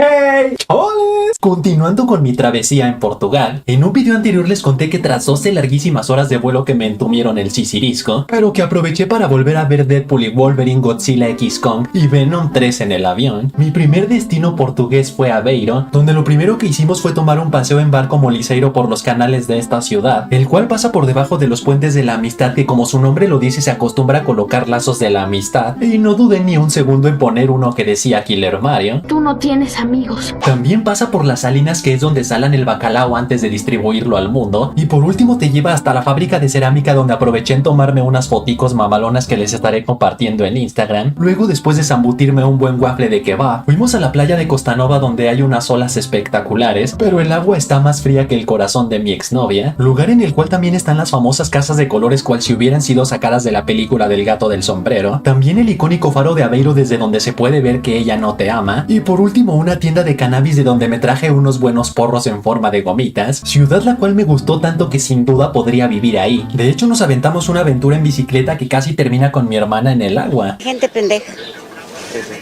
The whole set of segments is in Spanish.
¡Hey! ¡Hola! Continuando con mi travesía en Portugal, en un video anterior les conté que tras 12 larguísimas horas de vuelo que me entumieron el sisirisco, pero que aproveché para volver a ver Deadpool y Wolverine, Godzilla X Kong y Venom 3 en el avión, mi primer destino portugués fue Aveiro, donde lo primero que hicimos fue tomar un paseo en barco moliceiro por los canales de esta ciudad, el cual pasa por debajo de los puentes de la amistad que, como su nombre lo dice, se acostumbra a colocar lazos de la amistad, y no dudé ni un segundo en poner uno que decía Killer Mario. Tú no tienes amigos. También pasa por las salinas, que es donde salan el bacalao antes de distribuirlo al mundo, y por último te lleva hasta la fábrica de cerámica, donde aproveché en tomarme unas foticos mamalonas que les estaré compartiendo en Instagram. Luego, después de zambutirme un buen waffle de kebab, fuimos a la playa de Costanova, donde hay unas olas espectaculares, pero el agua está más fría que el corazón de mi exnovia, lugar en el cual también están las famosas casas de colores cual si hubieran sido sacadas de la película del gato del sombrero, también el icónico faro de Aveiro desde donde se puede ver que ella no te ama, y por último una tienda de cannabis de donde me traje unos buenos porros en forma de gomitas, ciudad la cual me gustó tanto que sin duda podría vivir ahí. De hecho, nos aventamos una aventura en bicicleta que casi termina con mi hermana en el agua. Gente pendeja.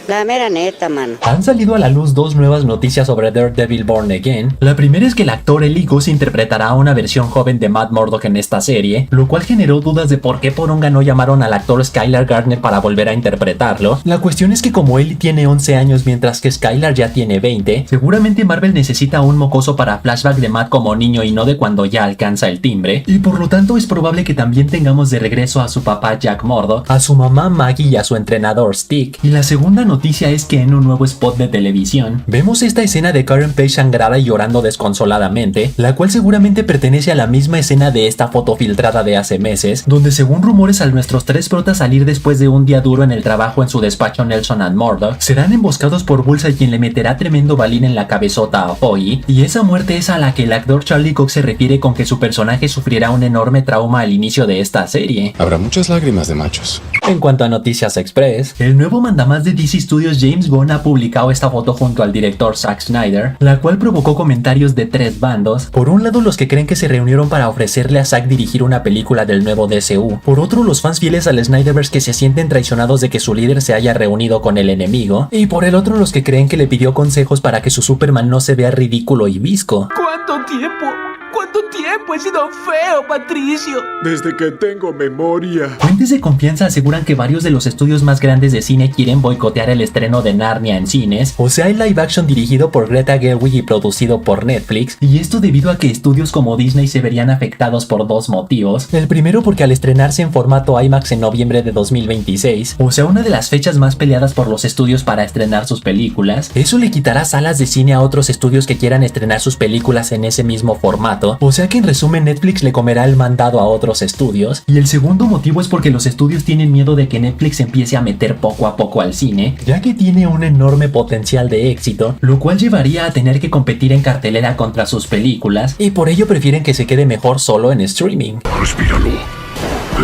La mera neta, mano. Han salido a la luz dos nuevas noticias sobre Daredevil Born Again. La primera es que el actor Eli Goose interpretará una versión joven de Matt Murdock en esta serie, lo cual generó dudas de por qué poronga no llamaron al actor Skylar Gardner para volver a interpretarlo. La cuestión es que como Eli tiene 11 años mientras que Skylar ya tiene 20, seguramente Marvel necesita un mocoso para flashback de Matt como niño y no de cuando ya alcanza el timbre, y por lo tanto es probable que también tengamos de regreso a su papá Jack Murdock, a su mamá Maggie y a su entrenador Stick. Y la segunda noticia es que en un nuevo spot de televisión vemos esta escena de Karen Page sangrada y llorando desconsoladamente, la cual seguramente pertenece a la misma escena de esta foto filtrada de hace meses, donde según rumores a nuestros tres protas salir después de un día duro en el trabajo en su despacho Nelson and Murdock, serán emboscados por Bullseye, quien le meterá tremendo balín en la cabezota a Foggy, y esa muerte es a la que el actor Charlie Cox se refiere con que su personaje sufrirá un enorme trauma al inicio de esta serie. Habrá muchas lágrimas de machos. En cuanto a Noticias Express, el nuevo mandamás de DC Studios James Gunn ha publicado esta foto junto al director Zack Snyder, la cual provocó comentarios de tres bandos. Por un lado, los que creen que se reunieron para ofrecerle a Zack dirigir una película del nuevo DCU. Por otro, los fans fieles al Snyderverse que se sienten traicionados de que su líder se haya reunido con el enemigo. Y por el otro, los que creen que le pidió consejos para que su Superman no se vea ridículo y visco. ¿Cuánto tiempo? ¿Cuánto tiempo he sido feo, Patricio? Desde que tengo memoria. Fuentes de confianza aseguran que varios de los estudios más grandes de cine quieren boicotear el estreno de Narnia en cines, o sea el live action dirigido por Greta Gerwig y producido por Netflix, y esto debido a que estudios como Disney se verían afectados por dos motivos. El primero porque al estrenarse en formato IMAX en noviembre de 2026, o sea una de las fechas más peleadas por los estudios para estrenar sus películas, eso le quitará salas de cine a otros estudios que quieran estrenar sus películas en ese mismo formato. O sea que en resumen Netflix le comerá el mandado a otros estudios. Y el segundo motivo es porque los estudios tienen miedo de que Netflix empiece a meter poco a poco al cine, ya que tiene un enorme potencial de éxito, lo cual llevaría a tener que competir en cartelera contra sus películas, y por ello prefieren que se quede mejor solo en streaming. Respíralo.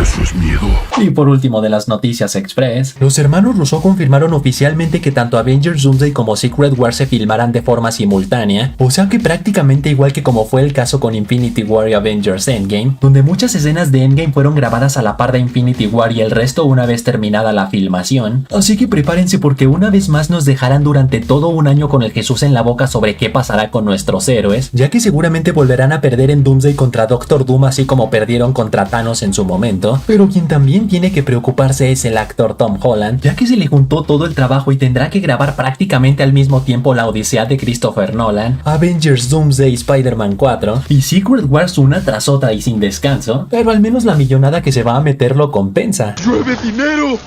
Eso es miedo. Y por último de las Noticias Express, los hermanos Russo confirmaron oficialmente que tanto Avengers Doomsday como Secret War se filmarán de forma simultánea, o sea que prácticamente igual que como fue el caso con Infinity War y Avengers Endgame, donde muchas escenas de Endgame fueron grabadas a la par de Infinity War y el resto una vez terminada la filmación. Así que prepárense porque una vez más nos dejarán durante todo un año con el Jesús en la boca sobre qué pasará con nuestros héroes, ya que seguramente volverán a perder en Doomsday contra Doctor Doom así como perdieron contra Thanos en su momento. Pero quien también tiene que preocuparse es el actor Tom Holland, ya que se le juntó todo el trabajo y tendrá que grabar prácticamente al mismo tiempo la Odisea de Christopher Nolan, Avengers Doomsday, Spider-Man 4 y Secret Wars una tras otra y sin descanso, pero al menos la millonada que se va a meter lo compensa. ¡Llueve dinero!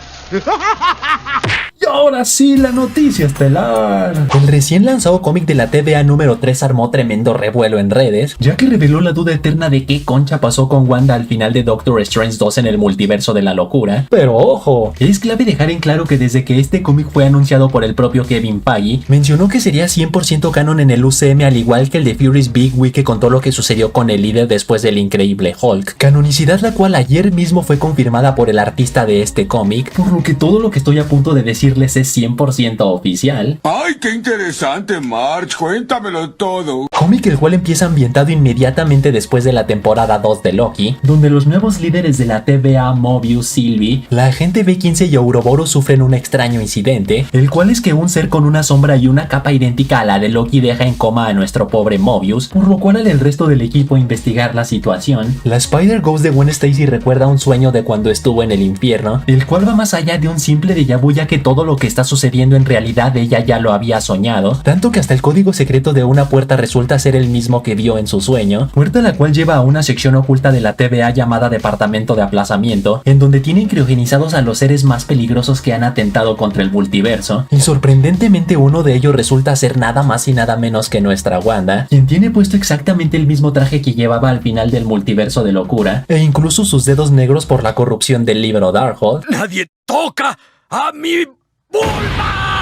Y ahora sí, la noticia estelar. El recién lanzado cómic de la TVA número 3 armó tremendo revuelo en redes, ya que reveló la duda eterna de qué concha pasó con Wanda al final de Doctor Strange 2 en el multiverso de la locura. Pero ojo, es clave dejar en claro que desde que este cómic fue anunciado por el propio Kevin Feige, mencionó que sería 100% canon en el UCM, al igual que el de Fury's Big Week, que contó lo que sucedió con el líder después del increíble Hulk. Canonicidad la cual ayer mismo fue confirmada por el artista de este cómic, por lo que todo lo que estoy a punto de decirles es 100% oficial. ¡Ay, qué interesante, Marge! Cuéntamelo todo. cómic el cual empieza ambientado inmediatamente después de la temporada 2 de Loki, donde los nuevos líderes de la TVA, Mobius, Sylvie, la agente B15 y Ouroboros sufren un extraño incidente, el cual es que un ser con una sombra y una capa idéntica a la de Loki deja en coma a nuestro pobre Mobius, por lo cual al el resto del equipo investigar la situación. La Spider-Ghost de Gwen Stacy recuerda un sueño de cuando estuvo en el infierno, el cual va más allá de un simple déjà vu, ya que todo lo que está sucediendo en realidad ella ya lo había soñado, tanto que hasta el código secreto de una puerta resulta ser el mismo que vio en su sueño, puerta la cual lleva a una sección oculta de la TVA llamada Departamento de Aplazamiento, en donde tienen criogenizados a los seres más peligrosos que han atentado contra el multiverso, y sorprendentemente uno de ellos resulta ser nada más y nada menos que nuestra Wanda, quien tiene puesto exactamente el mismo traje que llevaba al final del multiverso de locura, e incluso sus dedos negros por la corrupción del libro Darkhold. ¡Nadie toca a mi vulva!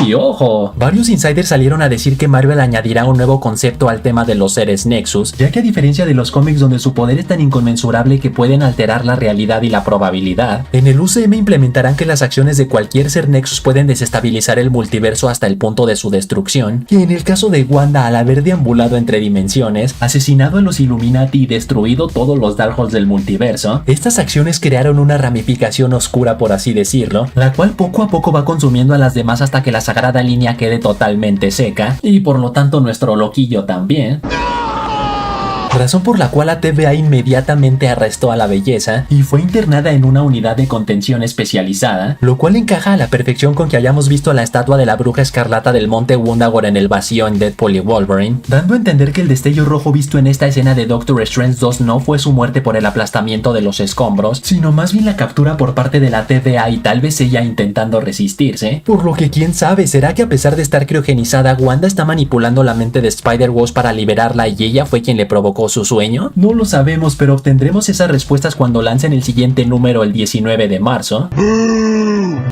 Y ojo, varios insiders salieron a decir que Marvel añadirá un nuevo concepto al tema de los seres Nexus, ya que a diferencia de los cómics donde su poder es tan inconmensurable que pueden alterar la realidad y la probabilidad, en el UCM implementarán que las acciones de cualquier ser Nexus pueden desestabilizar el multiverso hasta el punto de su destrucción, que en el caso de Wanda, al haber deambulado entre dimensiones, asesinado a los Illuminati y destruido todos los Darkholds del multiverso, estas acciones crearon una ramificación oscura, por así decirlo, la cual poco a poco va consumiendo a las demás hasta que la sagrada línea quede totalmente seca, y por lo tanto nuestro loquillo también. Razón por la cual la TVA inmediatamente arrestó a la belleza y fue internada en una unidad de contención especializada, lo cual encaja a la perfección con que hayamos visto la estatua de la bruja escarlata del monte Wundagore en el vacío en Deadpool y Wolverine, dando a entender que el destello rojo visto en esta escena de Doctor Strange 2 no fue su muerte por el aplastamiento de los escombros, sino más bien la captura por parte de la TVA y tal vez ella intentando resistirse, por lo que quién sabe, ¿será que a pesar de estar criogenizada, Wanda está manipulando la mente de Spider-Ghost para liberarla y ella fue quien le provocó su sueño? No lo sabemos, pero obtendremos esas respuestas cuando lancen el siguiente número el 19 de marzo.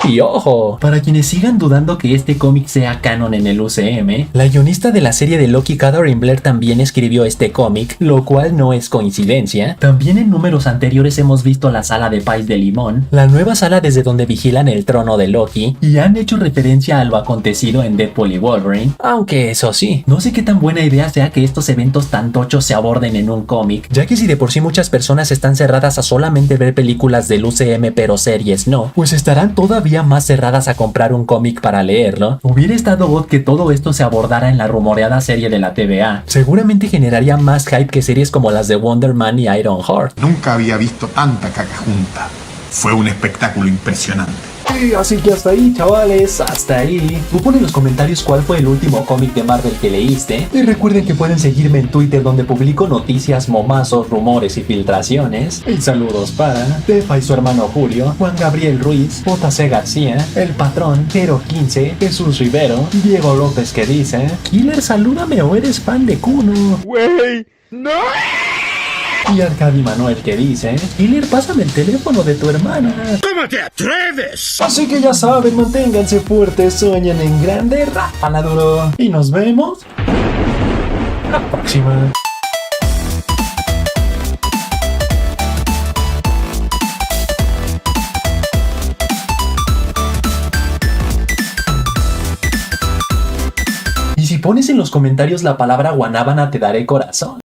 Y ojo, para quienes sigan dudando que este cómic sea canon en el UCM, la guionista de la serie de Loki, Catherine Blair, también escribió este cómic, lo cual no es coincidencia. También en números anteriores hemos visto la sala de Pais de Limón, la nueva sala desde donde vigilan el trono de Loki, y han hecho referencia a lo acontecido en Deadpool y Wolverine, aunque eso sí, no sé qué tan buena idea sea que estos eventos tan tochos se aborden en un cómic, ya que si de por sí muchas personas están cerradas a solamente ver películas del UCM pero series no, pues estarán todavía más cerradas a comprar un cómic para leerlo. Hubiera estado God que todo esto se abordara en la rumoreada serie de la TVA. Seguramente generaría más hype que series como las de Wonder Man y Ironheart. Nunca había visto tanta caca junta. Fue un espectáculo impresionante. Y así que hasta ahí, chavales, hasta ahí. Tú pon en los comentarios cuál fue el último cómic de Marvel que leíste. Y recuerden que pueden seguirme en Twitter, donde publico noticias, momazos, rumores y filtraciones. Y saludos para Tefa y su hermano Julio, Juan Gabriel Ruiz, JC García, El Patrón, Hero 15, Jesús Rivero, Diego López que dice: Killer, salúdame o eres fan de Kuno. Güey, no. Y Arcadi Manuel que dice: Killer, pásame el teléfono de tu hermana. ¿Cómo te atreves? Así que ya saben, manténganse fuertes, sueñen en grande, rápala duro. Y nos vemos la próxima. Y si pones en los comentarios la palabra guanábana te daré corazón.